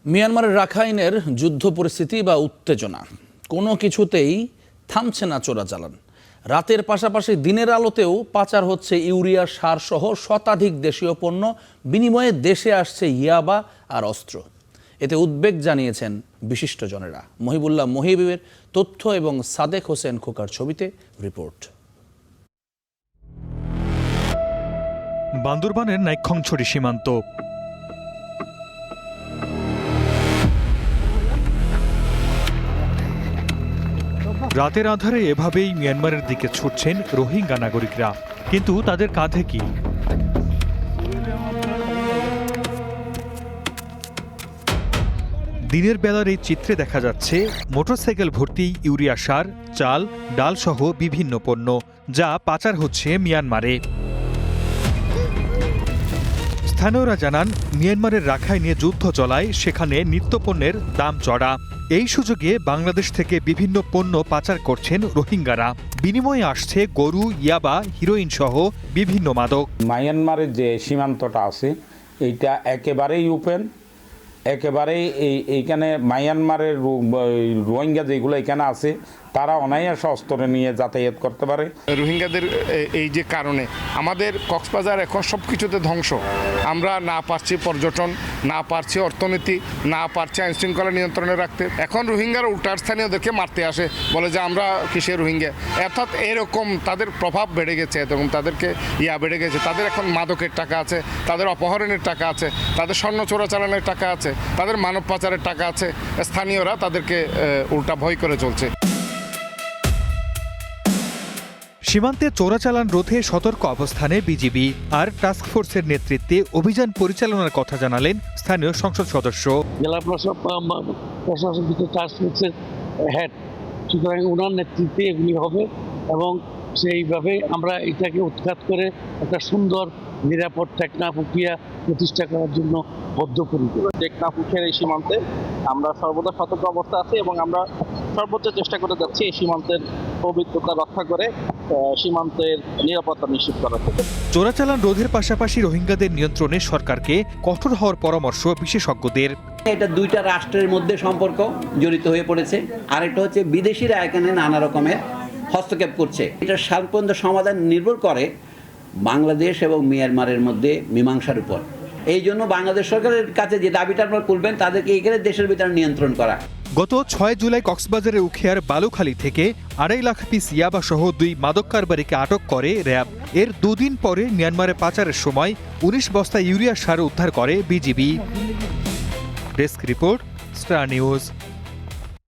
মিয়ানমারের রাখাইনের যুদ্ধ পরিস্থিতি বা উত্তেজনা কোনো কিছুতেই থামছে না চোরাচালান। রাতের পাশাপাশি দিনের আলোতেও পাচার হচ্ছে ইউরিয়া সার সহ শতাধিক দেশীয় পণ্য, বিনিময়ে দেশে আসছে ইয়াবা আর অস্ত্র। এতে উদ্বেগ জানিয়েছেন বিশিষ্টজনেরা। মহিবুল্লাহ মহিবের তথ্য এবং সাদেক হোসেন খোকার ছবিতে রিপোর্ট। বান্দরবানের নাইক্ষ্যংছড়ি সীমান্ত। রাতের আধারে এভাবেই মিয়ানমারের দিকে ছুটছেন রোহিঙ্গা নাগরিকরা, কিন্তু তাদের কাঁধে কি? দিনের বেলার এই চিত্রে দেখা যাচ্ছে মোটরসাইকেল ভর্তি ইউরিয়া সার, চাল, ডাল সহ বিভিন্ন পণ্য, যা পাচার হচ্ছে মিয়ানমারে। স্থানীয়রা জানান, মিয়ানমারের রাখাইনে যুদ্ধ চলায় সেখানে নিত্যপণ্যের দাম চড়া। এই সুযোগে বাংলাদেশ থেকে বিভিন্ন পণ্য পাচার করছেন রোহিঙ্গারা। বিনিময়ে আসছে গরু, ইয়াবা, হিরোইন সহ বিভিন্ন মাদক। মায়ানমারের যে সীমান্তটা আছে এইটা একেবারেই ওপেন, একেবারেই এইখানে মায়ানমারের রোহিঙ্গা যেগুলো এখানে আছে তারা অনায়াসে অস্ত্র নিয়ে যাতায়াত করতে পারে। রোহিঙ্গাদের এই যে কারণে আমাদের কক্সবাজার এখন সব কিছুতে ধ্বংস। আমরা না পারছি পর্যটন, না পারছি অর্থনীতি, না পারছি আইন শৃঙ্খলা নিয়ন্ত্রণে রাখতে। এখন রোহিঙ্গার উল্টার স্থানীয়দেরকে মারতে আসে, বলে যে আমরা কিসের রোহিঙ্গা। অর্থাৎ এরকম তাদের প্রভাব বেড়ে গেছে, এরকম তাদেরকে বেড়ে গেছে। তাদের এখন মাদকের টাকা আছে, তাদের অপহরণের টাকা আছে, তাদের স্বর্ণ চোরাচালানের টাকা আছে, তাদের মানব পাচারের টাকা আছে। স্থানীয়রা তাদেরকে উল্টা ভয় করে চলছে। সীমান্তে চোরাচালান রোধে সতর্ক অবস্থানে বিজিবি আর টাস্কফোর্সের নেতৃত্বে অভিযান পরিচালনার কথা জানালেন স্থানীয় সংসদ সদস্য। জেলা প্রশাসন টাস্কফোর্সের হেড, সুতরাং ওনার নেতৃত্বে এগুলি হবে এবং সেইভাবে আমরা এটাকে উৎখাত করে একটা সুন্দর নিরাপদ টেকনাফুকিয়া প্রতিষ্ঠা করার জন্য বদ্ধপরিকর। টেকনাফুকের এই সীমান্তে আমরা সর্বদা সতর্ক অবস্থা আছি এবং আমরা সর্বোচ্চ চেষ্টা করে যাচ্ছি এই সীমান্তের পবিত্রতা রক্ষা করে সীমান্তের নিরাপত্তা নিশ্চিত করা। চোরাচালান রোধের পাশাপাশি রোহিঙ্গাদের নিয়ন্ত্রণে সরকারকে কঠোর হওয়ার পরামর্শ বিশেষজ্ঞদের। এটা দুইটা রাষ্ট্রের মধ্যে সম্পর্ক জড়িত হয়ে পড়েছে, আরেকটা হচ্ছে বিদেশিরা এখানে নানা রকমের হস্তক্ষেপ করছে। এটার সম্পূর্ণ সমাধান নির্ভর করে বাংলাদেশ এবং মিয়ানমারের মধ্যে মীমাংসার উপর। এই জন্য বাংলাদেশ সরকারের কাছে যে দাবিটা আপনারা করবেন, তাদেরকে এখানে দেশের ভিতরে নিয়ন্ত্রণ করা। গত 6 জুলাই কক্সবাজারের উখিয়ার বালুখালী থেকে 2.5 লাখ পিস ইয়াবা সহ 2 মাদক কারবারিকে আটক করে র্যাব। এর দুদিন পরে মিয়ানমারে পাচারের সময় 19 বস্তা ইউরিয়া সার উদ্ধার করে BGB. Desk report, star news.